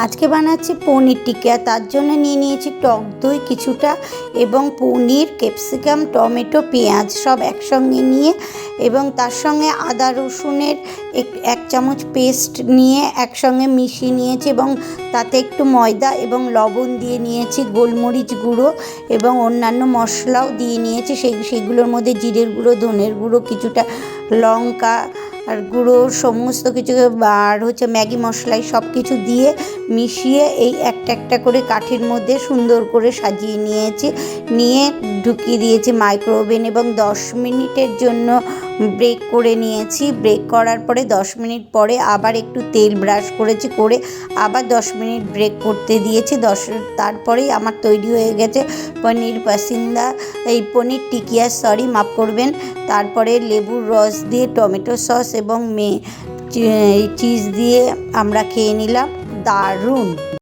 আজকে বানাচ্ছি পনির টিক্কা। তার জন্য নিয়ে নিয়েছি টক দই কিছুটা এবং পনির, ক্যাপসিকাম, টমেটো, পেঁয়াজ সব একসঙ্গে নিয়ে এবং তার সঙ্গে আদা রসুনের এক চামচ পেস্ট নিয়ে একসঙ্গে মিশিয়ে নিয়েছি এবং তাতে একটু ময়দা এবং লবণ দিয়ে নিয়েছি, গোলমরিচ গুঁড়ো এবং অন্যান্য মশলাও দিয়ে নিয়েছি। সেগুলোর মধ্যে জিরের গুঁড়ো, ধনের গুঁড়ো, কিছুটা লঙ্কা আর গুঁড়ো, সমস্ত কিছু আর ম্যাগি মশলাই সব কিছু দিয়ে মিশিয়ে এই একটা একটা করে কাঠির মধ্যে সুন্দর করে সাজিয়ে নিয়ে ঢুকিয়ে দিয়েছি মাইক্রোওভেন এবং 10 মিনিটের জন্য ব্রেক করে নিয়েছি। ব্রেক করার পরে 10 মিনিট পরে আবার একটু তেল ব্রাশ করেছি, করে আবার 10 মিনিট ব্রেক করতে দিয়েছি। তারপরেই আমার তৈরি হয়ে গেছে পনির পাসিন্দা, এই পনির টিকিয়া, মাফ করবেন। তারপরে লেবুর রস দিয়ে, টমেটো সস এবং চিজ দিয়ে আমরা খেয়ে নিলাম। দারুণ।